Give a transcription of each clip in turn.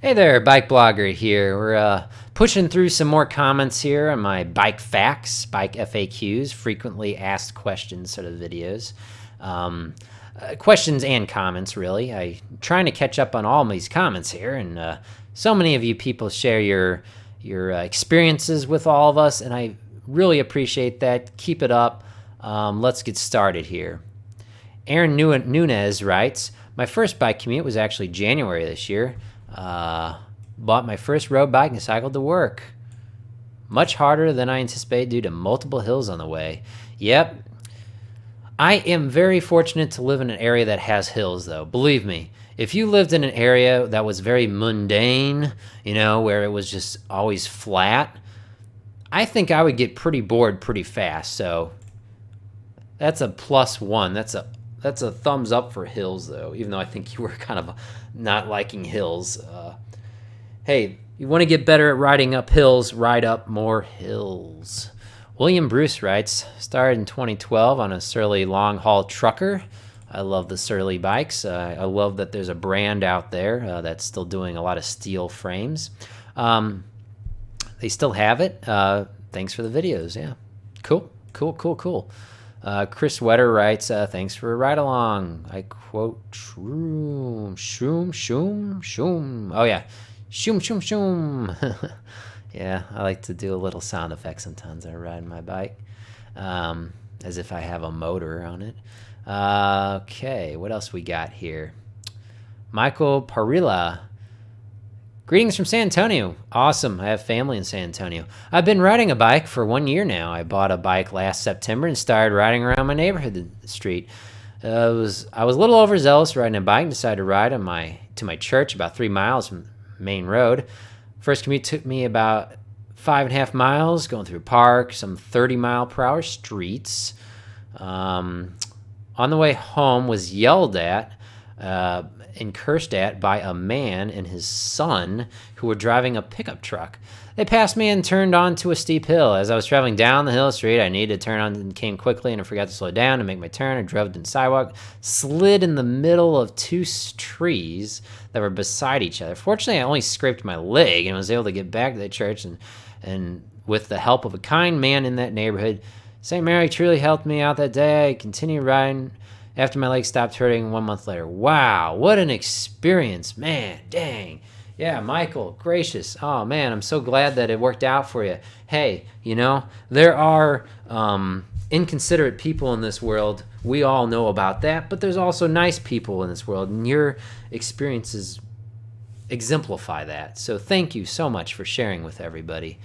Hey there, Bike Blogger here. We're pushing through some more comments here on my Bike Facts, Bike FAQs, frequently asked questions sort of videos. Questions and comments, really. I'm trying to catch up on all these comments here, and so many of you people share your experiences with all of us, and I really appreciate that. Keep it up. Let's get started here. Aaron Nunez writes, my first bike commute was actually January this year. Bought my first road bike and cycled to work. Much harder than I anticipated due to multiple hills on the way. Yep. I am very fortunate to live in an area that has hills, though. Believe me, if you lived in an area that was very mundane, where it was just always flat, I think I would get pretty bored pretty fast. So that's a +1. That's a thumbs up for hills, though, even though I think you were kind of not liking hills. Hey, you want to get better at riding up hills, ride up more hills. William Bruce writes, started in 2012 on a Surly long-haul trucker. I love the Surly bikes. I love that there's a brand out there that's still doing a lot of steel frames. They still have it. Thanks for the videos. Yeah, cool. Chris Wetter writes, thanks for a ride along. I quote, shoom. Oh, yeah. Shoom. Yeah, I like to do a little sound effect sometimes when I ride my bike, as if I have a motor on it. Okay, what else we got here? Michael Parilla. Greetings from San Antonio. Awesome. I have family in San Antonio. I've been riding a bike for 1 year now. I bought a bike last September and started riding around my neighborhood street. I was a little overzealous riding a bike and decided to ride to my church about 3 miles from the main road. First commute took me about 5.5 miles, going through a park, some 30-mile-per-hour streets. On the way home, was yelled at and cursed at by a man and his son who were driving a pickup truck. They passed me and turned onto a steep hill. As I was traveling down the hill street, I needed to turn on and came quickly, and I forgot to slow down to make my turn. I drove to the sidewalk, slid in the middle of two trees that were beside each other. Fortunately, I only scraped my leg and was able to get back to the church, and with the help of a kind man in that neighborhood, St. Mary truly helped me out that day. I continued riding after my leg stopped hurting 1 month later. Wow, what an experience, man, dang. Yeah, Michael, gracious. Oh, man, I'm so glad that it worked out for you. Hey, there are inconsiderate people in this world. We all know about that, but there's also nice people in this world, and your experiences exemplify that. So thank you so much for sharing with everybody.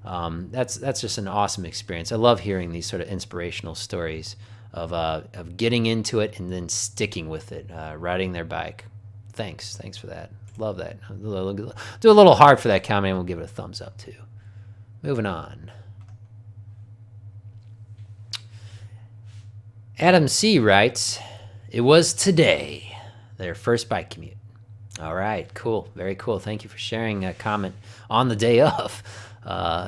That's just an awesome experience. I love hearing these sort of inspirational stories of getting into it and then sticking with it, riding their bike. Thanks for that. Love that. Do a little hard for that comment, and we'll give it a thumbs up too. Moving on. Adam C. writes, it was today, their first bike commute. All right, cool. Very cool. Thank you for sharing a comment on the day of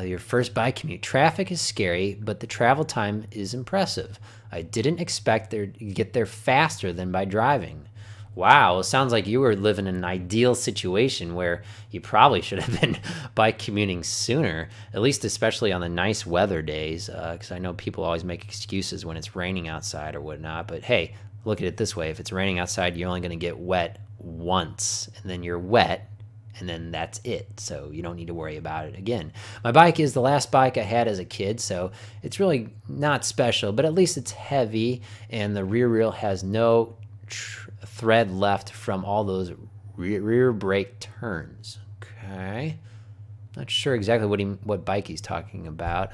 your first bike commute. Traffic is scary, but the travel time is impressive. I didn't expect to get there faster than by driving. Wow, it sounds like you were living in an ideal situation where you probably should have been bike commuting sooner, at least especially on the nice weather days, because I know people always make excuses when it's raining outside or whatnot. But hey, look at it this way. If it's raining outside, you're only going to get wet once, and then you're wet, and then that's it. So you don't need to worry about it again. My bike is the last bike I had as a kid, so it's really not special, but at least it's heavy, and the rear wheel has no thread left from all those rear brake turns. Okay, not sure exactly what bike he's talking about.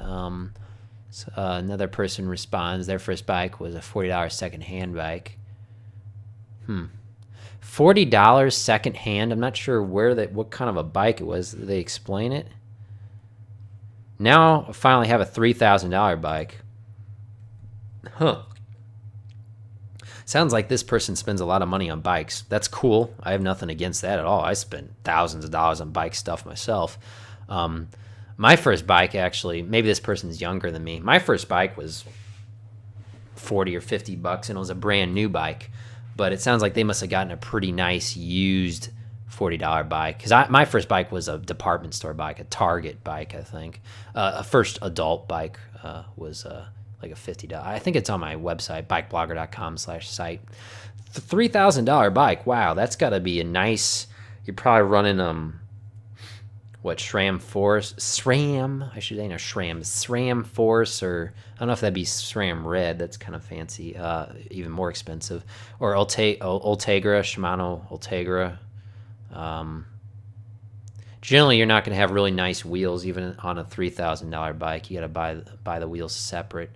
So, another person responds, their first bike was a $40 second-hand bike. $40 second-hand. I'm not sure what kind of a bike it was. Did they explain it? Now I finally have a $3,000 bike. Sounds like this person spends a lot of money on bikes. That's cool. I have nothing against that at all. I spend thousands of dollars on bike stuff myself. My first bike, actually, maybe this person's younger than me. My first bike was $40 or $50, and it was a brand new bike. But it sounds like they must have gotten a pretty nice used $40 bike. Because my first bike was a department store bike, a Target bike, I think. A first adult bike was like a $50. I think it's on my website, bikeblogger.com/site. $3,000 bike. Wow, that's got to be a nice. You're probably running what, SRAM Force? SRAM, I should say, no, SRAM Force, or I don't know if that'd be SRAM Red. That's kind of fancy, even more expensive. Or Ultegra, Shimano Ultegra. Generally, you're not going to have really nice wheels, even on a $3,000 bike. You got to buy the wheels separate.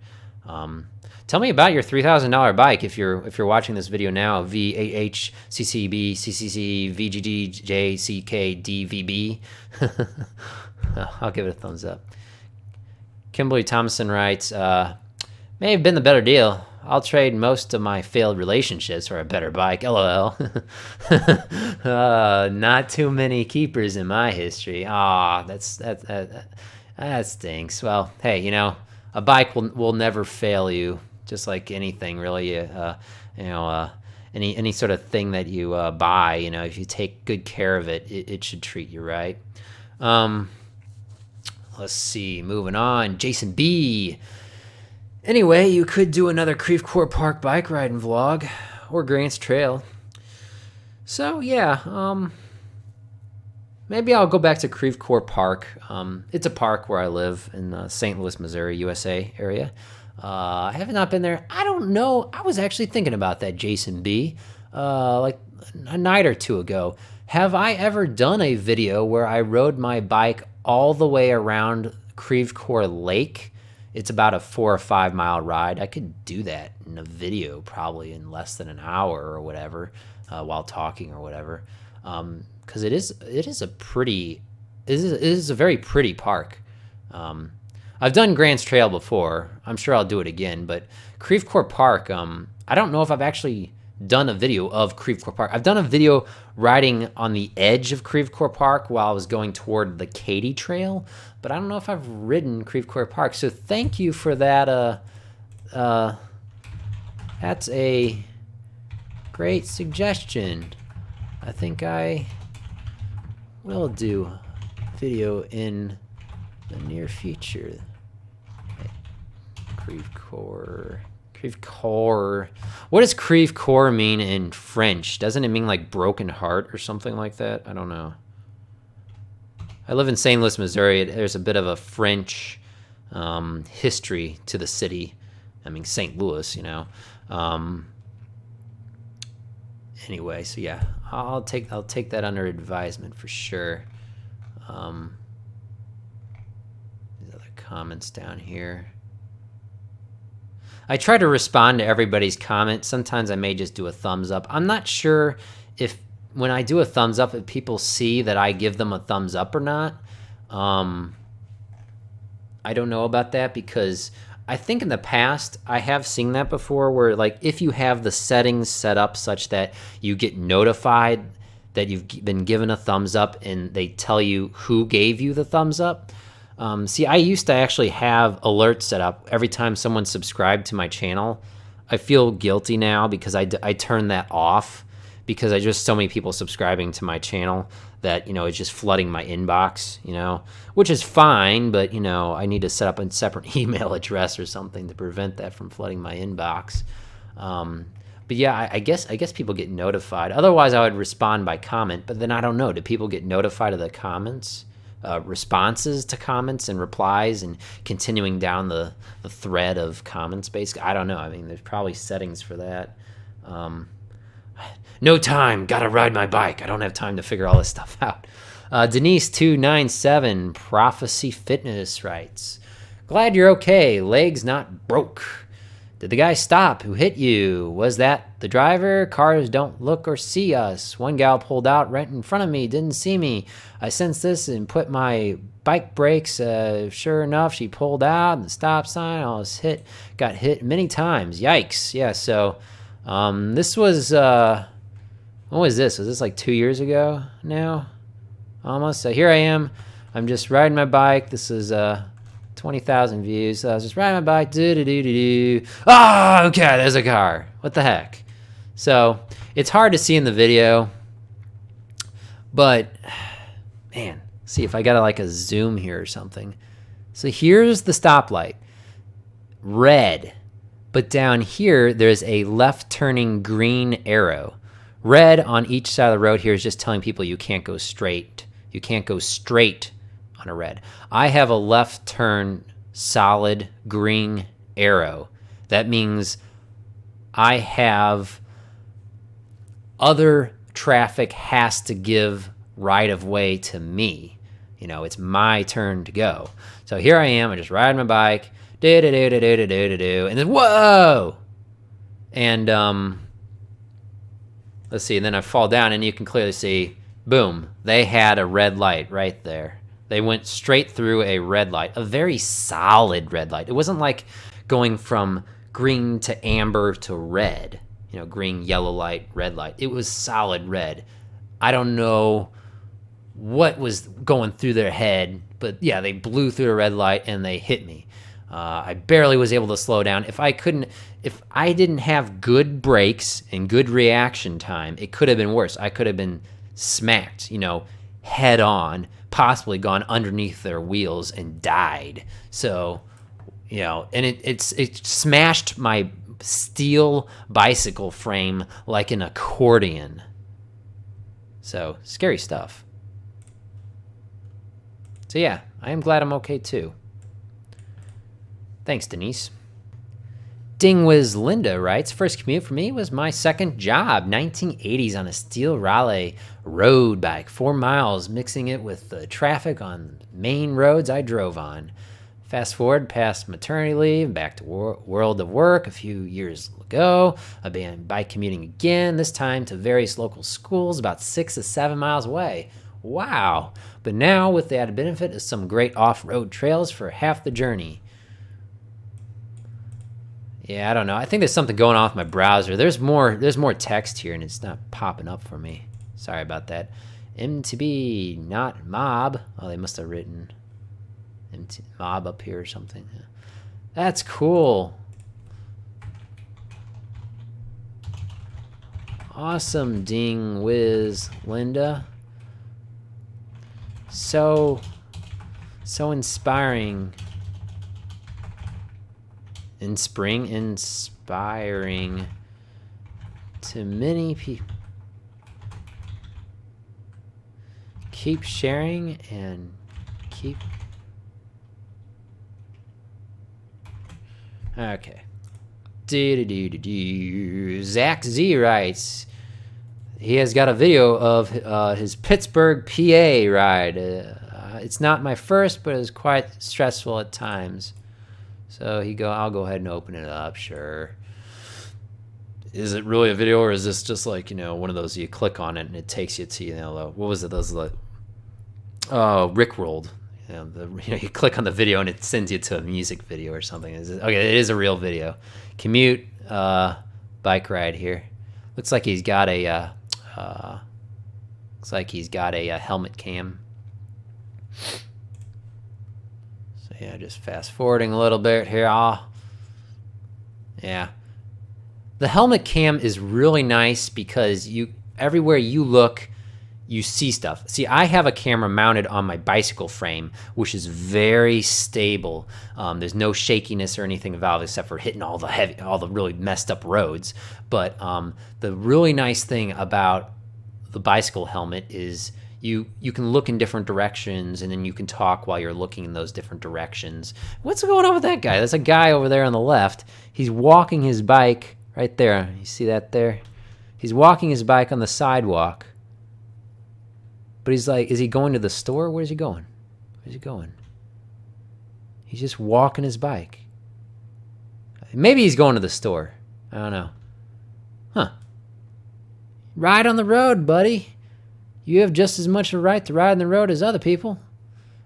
Tell me about your $3,000 bike if you're watching this video now. VHCCB CCC VGDJCKDVB. I'll give it a thumbs up. Kimberly Thompson writes, may have been the better deal. I'll trade most of my failed relationships for a better bike. LOL. Not too many keepers in my history. That stinks. Well, hey, you know, a bike will never fail you, just like anything really. Any sort of thing that you buy, you know, if you take good care of it, it should treat you right. Let's see, moving on. Jason B. Anyway, you could do another Creve Coeur Park bike riding vlog, or Grants Trail. So yeah, maybe I'll go back to Creve Coeur Park. It's a park where I live in St. Louis, Missouri, USA area. I have not been there. I don't know. I was actually thinking about that, Jason B. Like a night or two ago. Have I ever done a video where I rode my bike all the way around Creve Coeur Lake? It's about a 4 or 5 mile ride. I could do that in a video probably in less than an hour or whatever, while talking or whatever. Because it is a very pretty park. I've done Grants Trail before. I'm sure I'll do it again. But Creve Coeur Park, I don't know if I've actually done a video of Creve Coeur Park. I've done a video riding on the edge of Creve Coeur Park while I was going toward the Katy Trail, but I don't know if I've ridden Creve Coeur Park. So thank you for that. That's a great suggestion. I think I will do a video in the near future. Creve Coeur. What does Creve Coeur mean in French? Doesn't it mean like broken heart or something like that? I don't know. I live in St. Louis, Missouri. There's a bit of a French history to the city. I mean, St. Louis, you know. Anyway, so yeah, I'll take that under advisement for sure. These other comments down here. I try to respond to everybody's comments. Sometimes I may just do a thumbs up. I'm not sure if when I do a thumbs up, if people see that I give them a thumbs up or not. I don't know about that, because I think in the past I have seen that before, where like if you have the settings set up such that you get notified that you've been given a thumbs up and they tell you who gave you the thumbs up. See, I used to actually have alerts set up every time someone subscribed to my channel. I feel guilty now because I turned that off, because I just so many people subscribing to my channel that, you know, it's just flooding my inbox, you know, which is fine, but, you know, I need to set up a separate email address or something to prevent that from flooding my inbox. But yeah, I guess people get notified. Otherwise, I would respond by comment, but then I don't know. Do people get notified of the comments? Responses to comments and replies and continuing down the thread of comments, basically? I don't know. I mean, there's probably settings for that. No time, gotta ride my bike. I don't have time to figure all this stuff out. Denise297 Prophecy Fitness writes, glad you're okay, legs not broke. Did the guy stop who hit you? Was that the driver? Cars don't look or see us. One gal pulled out right in front of me, didn't see me. I sensed this and put my bike brakes. Sure enough, she pulled out and the stop sign. I was got hit many times. Yikes. Yeah, so this was, when was this? Was this like 2 years ago now? Almost. So here I am. I'm just riding my bike. This is 20,000 views. So I was just riding my bike. Oh, okay, there's a car. What the heck? So it's hard to see in the video, But, man, see if I got like a zoom here or something. So here's the stoplight. Red. But down here, there's a left turning green arrow. Red on each side of the road here is just telling people you can't go straight. You can't go straight on a red. I have a left turn solid green arrow. That means I have other traffic has to give right of way to me. You know, it's my turn to go. So here I am, I'm just riding my bike, and then whoa! And let's see, and then I fall down and you can clearly see, boom, they had a red light right there. They went straight through a red light, a very solid red light. It wasn't like going from green to amber to red, you know, green, yellow light, red light. It was solid red. I don't know what was going through their head, but yeah, they blew through a red light and they hit me. I barely was able to slow down. If I didn't have good brakes and good reaction time, it could have been worse. I could have been smacked, you know, head on, possibly gone underneath their wheels and died. So, you know, and it smashed my steel bicycle frame like an accordion. So, scary stuff. So yeah, I am glad I'm okay too. Thanks, Denise. Dingwiz Linda writes, first commute for me was my second job, 1980s on a steel Raleigh road bike, 4 miles, mixing it with the traffic on main roads I drove on. Fast forward past maternity leave, back to world of work a few years ago. I've been bike commuting again, this time to various local schools about 6 to 7 miles away. Wow. But now with the added benefit of some great off-road trails for half the journey. Yeah, I don't know. I think there's something going on with my browser. There's more text here and it's not popping up for me. Sorry about that. MTB, not mob. Oh, they must have written mob up here or something. That's cool. Awesome, Dingwiz Linda. So inspiring. Inspiring to many people. Keep sharing and keep. Okay. Zach Z writes, he has got a video of his Pittsburgh, PA ride. It's not my first, but it was quite stressful at times. So I'll go ahead and open it up, sure. Is it really a video, or is this just like, you know, one of those you click on it and it takes you to, you know, what was it? Those like, Rickrolled. You click on the video and it sends you to a music video or something. Okay, it is a real video. Commute bike ride here. Looks like he's got a helmet cam. So yeah, just fast forwarding a little bit here. Yeah. The helmet cam is really nice because everywhere you look, you see stuff. See, I have a camera mounted on my bicycle frame, which is very stable. There's no shakiness or anything involved except for hitting all the really messed up roads. But the really nice thing about the bicycle helmet is you can look in different directions, and then you can talk while you're looking in those different directions. What's going on with that guy? There's a guy over there on the left. He's walking his bike right there. You see that there? He's walking his bike on the sidewalk. But he's like, is he going to the store? Where's he going? Where's he going? He's just walking his bike. Maybe he's going to the store. I don't know. Huh. Ride on the road, buddy. You have just as much a right to ride on the road as other people.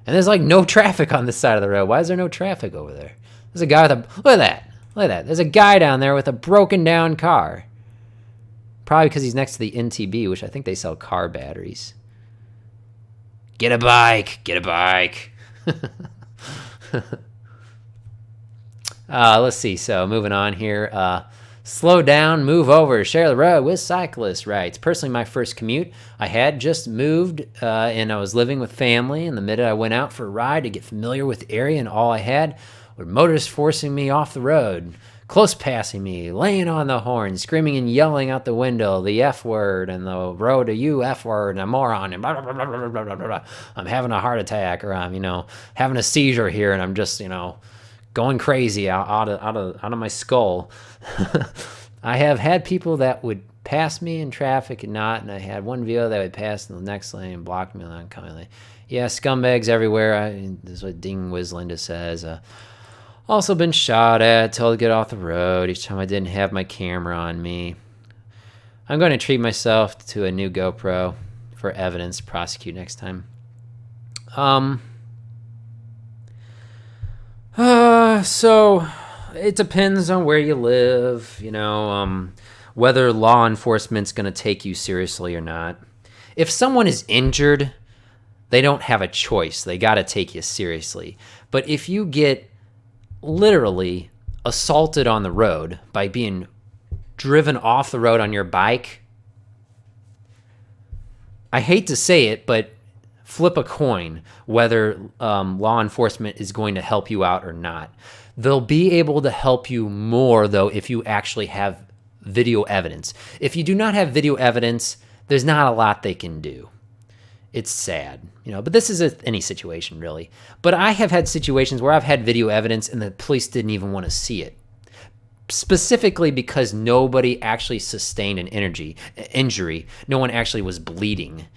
And there's like no traffic on this side of the road. Why is there no traffic over there? There's a guy with look at that. Look at that. There's a guy down there with a broken down car. Probably because he's next to the NTB, which I think they sell car batteries. Get a bike. Get a bike. Let's see. So moving on here. Slow down, move over, share the road with cyclists, writes. Personally, my first commute, I had just moved and I was living with family. And the minute I went out for a ride to get familiar with the area, and all I had were motorists forcing me off the road, close passing me, laying on the horn, screaming and yelling out the window, the F word and the road to you F word and a moron and blah, blah, blah, blah, blah, blah, blah. I'm having a heart attack, or I'm, having a seizure here, and I'm just, going crazy out of my skull. I have had people that would pass me in traffic and not, and I had one video that would pass in the next lane and block me in the oncoming lane. Yeah, scumbags everywhere. This is what Ding Wizlinda says. Also been shot at, told to get off the road each time I didn't have my camera on me. I'm going to treat myself to a new GoPro for evidence to prosecute next time. So it depends on where you live, whether law enforcement's going to take you seriously or not. If someone is injured, they don't have a choice. They got to take you seriously. But if you get literally assaulted on the road by being driven off the road on your bike, I hate to say it, but flip a coin whether law enforcement is going to help you out or not. They'll be able to help you more, though, if you actually have video evidence. If you do not have video evidence, there's not a lot they can do. It's sad, but this is any situation, really. But I have had situations where I've had video evidence and the police didn't even want to see it, specifically because nobody actually sustained an injury. No one actually was bleeding,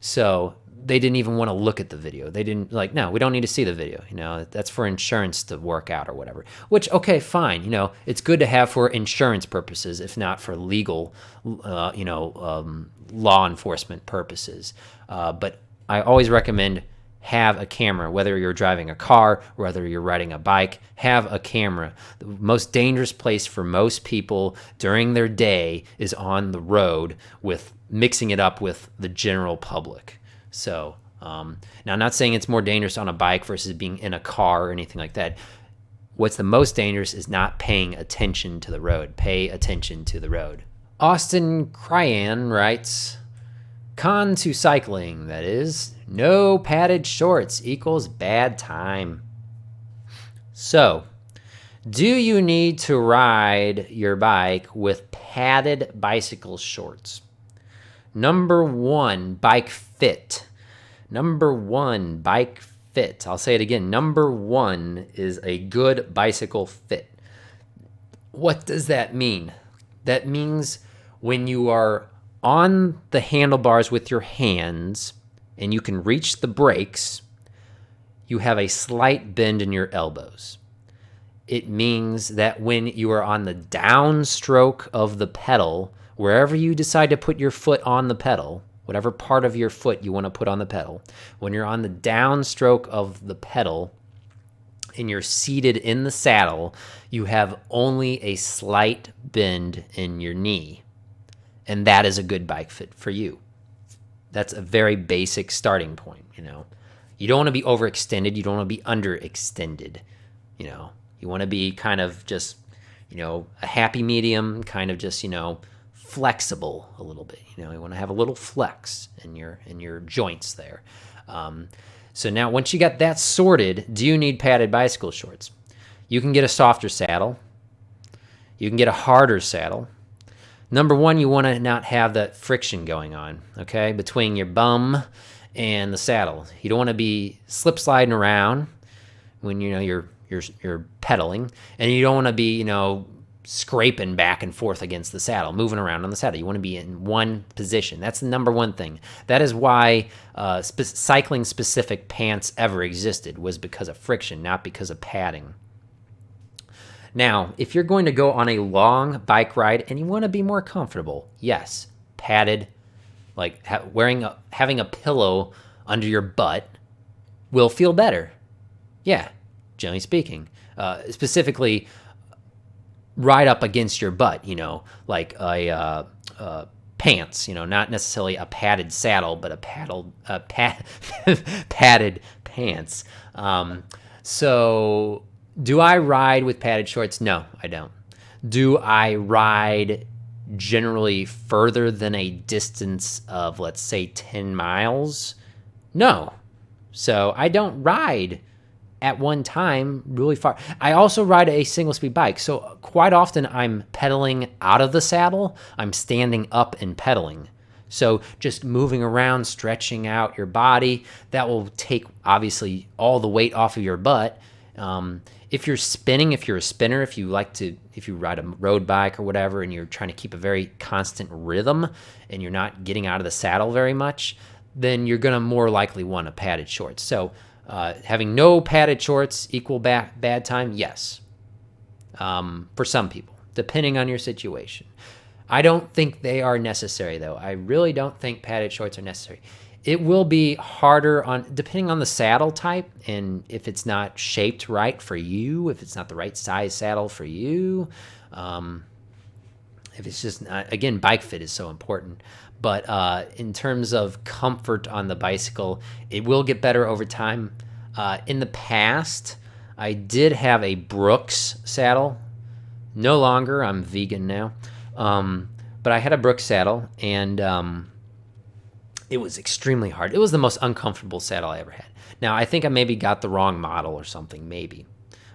so they didn't even want to look at the video. They didn't no, we don't need to see the video. That's for insurance to work out or whatever, which, okay, fine. It's good to have for insurance purposes, if not for legal, law enforcement purposes. But I always recommend have a camera, whether you're driving a car, whether you're riding a bike, have a camera. The most dangerous place for most people during their day is on the road, with mixing it up with the general public. So now, I'm not saying it's more dangerous on a bike versus being in a car or anything like that. What's the most dangerous is not paying attention to the road. Pay attention to the road. Austin Cryan writes, con to cycling, that is, no padded shorts equals bad time. So, do you need to ride your bike with padded bicycle shorts? Number one, bike fit. Number one, bike fit. I'll say it again. Number one is a good bicycle fit. What does that mean? That means when you are on the handlebars with your hands and you can reach the brakes, you have a slight bend in your elbows. It means that when you are on the downstroke of the pedal, wherever you decide to put your foot on the pedal, whatever part of your foot you want to put on the pedal, when you're on the downstroke of the pedal and you're seated in the saddle, you have only a slight bend in your knee. And that is a good bike fit for you. That's a very basic starting point, You don't want to be overextended. You don't want to be underextended, You want to be kind of just, a happy medium, kind of just, flexible a little bit. You want to have a little flex in your joints there. So now once you got that sorted, do you need padded bicycle shorts? You can get a softer saddle. You can get a harder saddle. Number one, you want to not have that friction going on, okay, between your bum and the saddle. You don't want to be slip sliding around when you're pedaling, and you don't want to be scraping back and forth against the saddle, moving around on the saddle. You want to be in one position. That's the number one thing. That is why cycling specific pants ever existed, was because of friction, not because of padding. Now, if you're going to go on a long bike ride and you want to be more comfortable, yes, padded, like having a pillow under your butt will feel better. Yeah, generally speaking. Specifically, right up against your butt, like a pants, not necessarily a padded saddle, but padded pants. So do I ride with padded shorts? No, I don't. Do I ride generally further than a distance of, let's say, 10 miles? No. So I don't ride at one time really far. I also ride a single speed bike. So quite often I'm pedaling out of the saddle. I'm standing up and pedaling. So just moving around, stretching out your body, that will take obviously all the weight off of your butt. If you're spinning, if you're a spinner, if you ride a road bike or whatever, and you're trying to keep a very constant rhythm and you're not getting out of the saddle very much, then you're going to more likely want a padded shorts. So having no padded shorts equal bad time? Yes. For some people, depending on your situation. I don't think they are necessary, though. I really don't think padded shorts are necessary. It will be harder depending on the saddle type, and if it's not shaped right for you, if it's not the right size saddle for you, if it's just not, again, bike fit is so important. But in terms of comfort on the bicycle, it will get better over time. In the past, I did have a Brooks saddle. No longer, I'm vegan now. But I had a Brooks saddle, and it was extremely hard. It was the most uncomfortable saddle I ever had. Now, I think I maybe got the wrong model or something, maybe.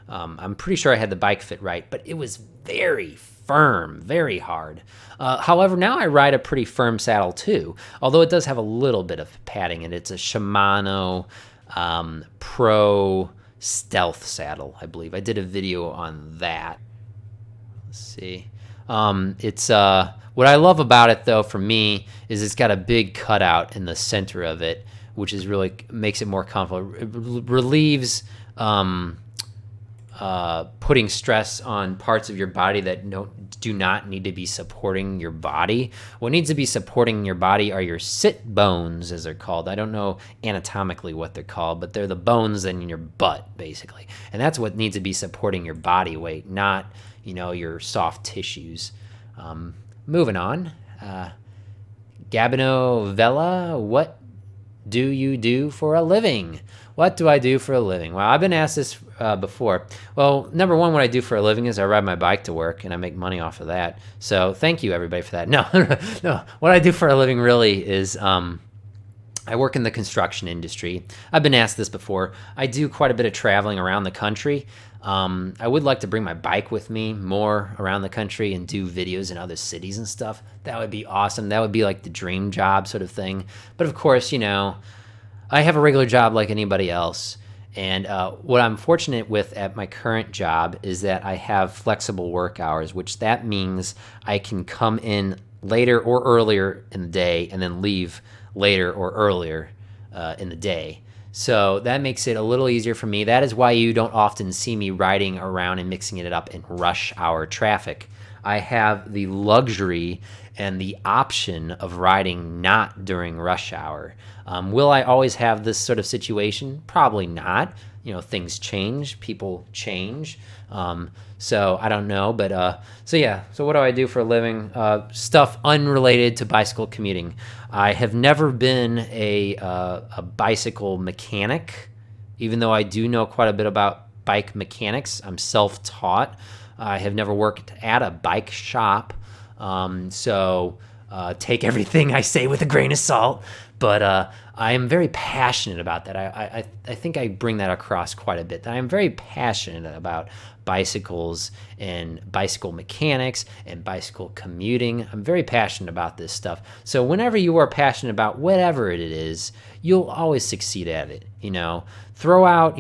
I'm pretty sure I had the bike fit right, but it was very firm, very hard. However, now I ride a pretty firm saddle too, although it does have a little bit of padding in it. It's a Shimano Pro Stealth saddle, I believe. I did a video on that. Let's see. It's what I love about it, though, for me, is it's got a big cutout in the center of it, which is really makes it more comfortable. It relieves putting stress on parts of your body that do not need to be supporting your body. What needs to be supporting your body are your sit bones, as they're called. I don't know anatomically what they're called, but they're the bones in your butt, basically. And that's what needs to be supporting your body weight, not, your soft tissues. Moving on. Gabino Vella, what do you do for a living? What do I do for a living? Well, I've been asked this before. Well, number one, what I do for a living is I ride my bike to work, and I make money off of that. So thank you, everybody, for that. No. What I do for a living really is I work in the construction industry. I've been asked this before. I do quite a bit of traveling around the country. I would like to bring my bike with me more around the country and do videos in other cities and stuff. That would be awesome. That would be like the dream job sort of thing. But of course, I have a regular job like anybody else. And what I'm fortunate with at my current job is that I have flexible work hours, which that means I can come in later or earlier in the day and then leave later or earlier in the day. So that makes it a little easier for me. That is why you don't often see me riding around and mixing it up in rush hour traffic. I have the luxury and the option of riding not during rush hour. Will I always have this sort of situation? Probably not. Things change, people change. So I don't know, but so what do I do for a living? Stuff unrelated to bicycle commuting. I have never been a bicycle mechanic, even though I do know quite a bit about bike mechanics. I'm self-taught. I have never worked at a bike shop, so take everything I say with a grain of salt. But I am very passionate about that. I think I bring that across quite a bit. I am very passionate about bicycles and bicycle mechanics and bicycle commuting. I'm very passionate about this stuff. So whenever you are passionate about whatever it is, you'll always succeed at it. Throw out,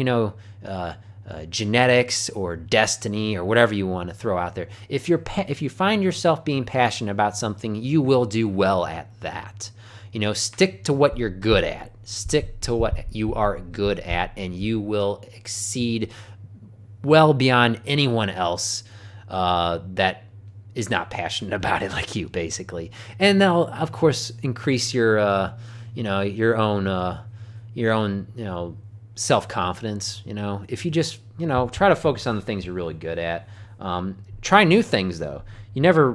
genetics or destiny or whatever you want to throw out there. If you find yourself being passionate about something, you will do well at that. Stick to what you're good at. Stick to what you are good at, and you will exceed well beyond anyone else that is not passionate about it like you, basically. And they'll, of course, increase your own self-confidence. If you just try to focus on the things you're really good at. Try new things, though. You never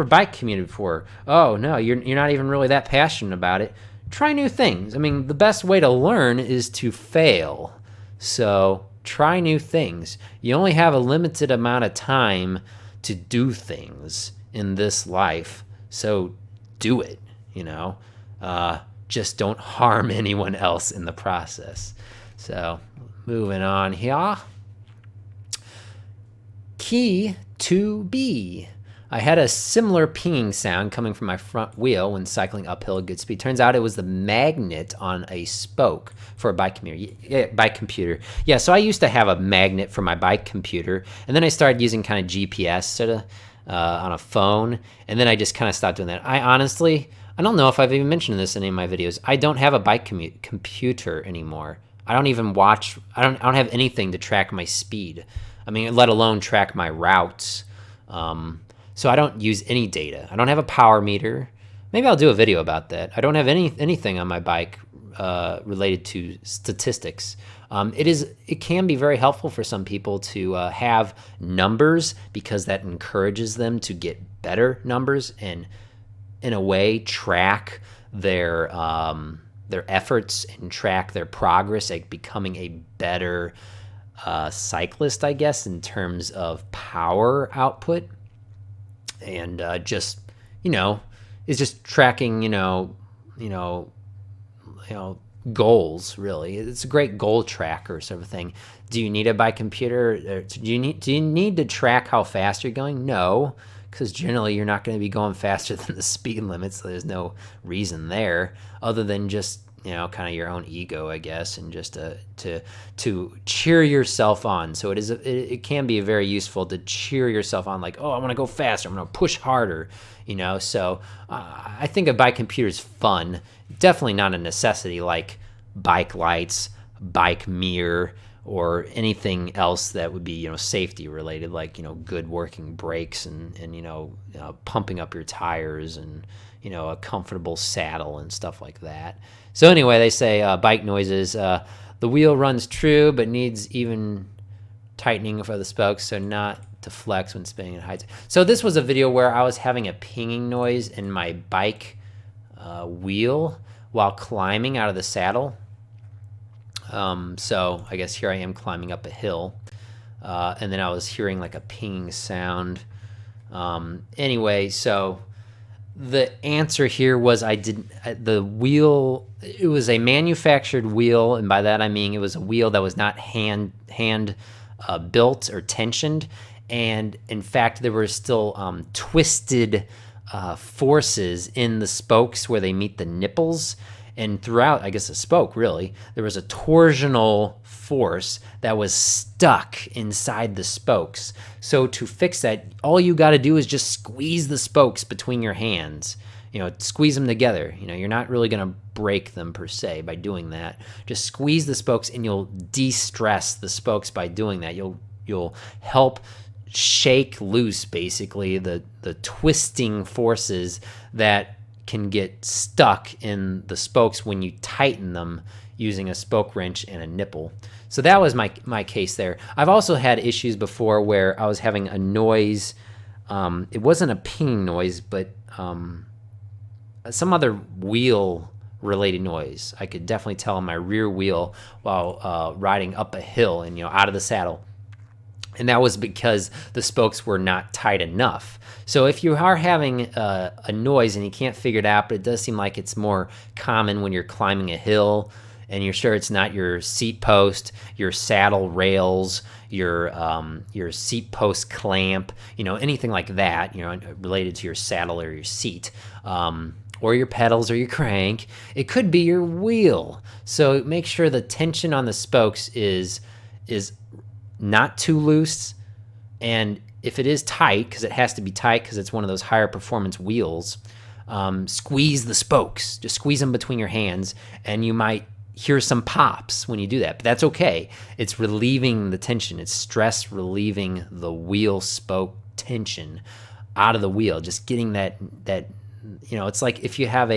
bike commuted before. Oh no, you're not even really that passionate about it. Try new things. I mean, the best way to learn is to fail. So try new things. You only have a limited amount of time to do things in this life, so do it, you know. Just don't harm anyone else in the process. So moving on here. Key to B. I had a similar pinging sound coming from my front wheel when cycling uphill at good speed. Turns out it was the magnet on a spoke for a bike computer. Yeah, so I used to have a magnet for my bike computer, and then I started using kind of GPS sort of on a phone, and then I just kind of stopped doing that. I don't know if I've even mentioned this in any of my videos. I don't have a bike computer anymore. I don't even watch. I don't have anything to track my speed. I mean, let alone track my routes. So I don't use any data. I don't have a power meter. Maybe I'll do a video about that. I don't have anything on my bike related to statistics. It can be very helpful for some people to have numbers, because that encourages them to get better numbers and, in a way, track their efforts and track their progress at becoming a better cyclist, I guess, in terms of power output. And just, is just tracking, goals, really. It's a great goal tracker sort of thing. Do you need a bike computer? Do you need to track how fast you're going? No, because generally you're not going to be going faster than the speed limit, so there's no reason there other than just, kind of your own ego, I guess, and just to cheer yourself on. So it can be very useful to cheer yourself on, like, oh, I want to go faster, I'm going to push harder, So I think a bike computer is fun, definitely not a necessity like bike lights, bike mirror, or anything else that would be, safety related, like, good working brakes and pumping up your tires and, a comfortable saddle and stuff like that. So anyway, they say bike noises. The wheel runs true, but needs even tightening for the spokes, so not to flex when spinning at heights. So this was a video where I was having a pinging noise in my bike wheel while climbing out of the saddle. So I guess here I am climbing up a hill, and then I was hearing like a pinging sound. Anyway, so the answer here was the wheel, it was a manufactured wheel, and by that I mean it was a wheel that was not hand built or tensioned, and in fact there were still twisted forces in the spokes where they meet the nipples. And throughout, I guess, the spoke, really, there was a torsional force that was stuck inside the spokes. So to fix that, all you got to do is just squeeze the spokes between your hands. Squeeze them together. You're not really going to break them per se by doing that. Just squeeze the spokes, and you'll de-stress the spokes by doing that. You'll help shake loose, basically, the twisting forces that can get stuck in the spokes when you tighten them using a spoke wrench and a nipple. So that was my case there. I've also had issues before where I was having a noise. It wasn't a pinging noise, but some other wheel related noise. I could definitely tell on my rear wheel while riding up a hill and out of the saddle. And that was because the spokes were not tight enough. So if you are having a noise and you can't figure it out, but it does seem like it's more common when you're climbing a hill and you're sure it's not your seat post, your saddle rails, your seat post clamp, anything like that, related to your saddle or your seat, or your pedals or your crank, it could be your wheel. So make sure the tension on the spokes is not too loose, and if it is tight, because it has to be tight because it's one of those higher performance wheels, squeeze the spokes. Just squeeze them between your hands, and you might hear some pops when you do that, but that's okay. It's relieving the tension. It's stress relieving the wheel spoke tension out of the wheel, just getting that it's like if you have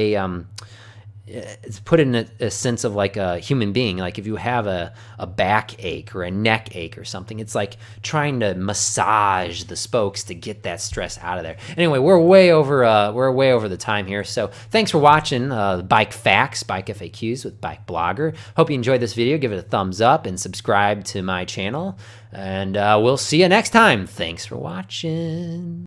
it's put in a sense of like a human being. Like if you have a back ache or a neck ache or something, it's like trying to massage the spokes to get that stress out of there. Anyway, we're way over the time here. So thanks for watching Bike Facts, Bike FAQs with Bike Blogger. Hope you enjoyed this video. Give it a thumbs up and subscribe to my channel. And we'll see you next time. Thanks for watching.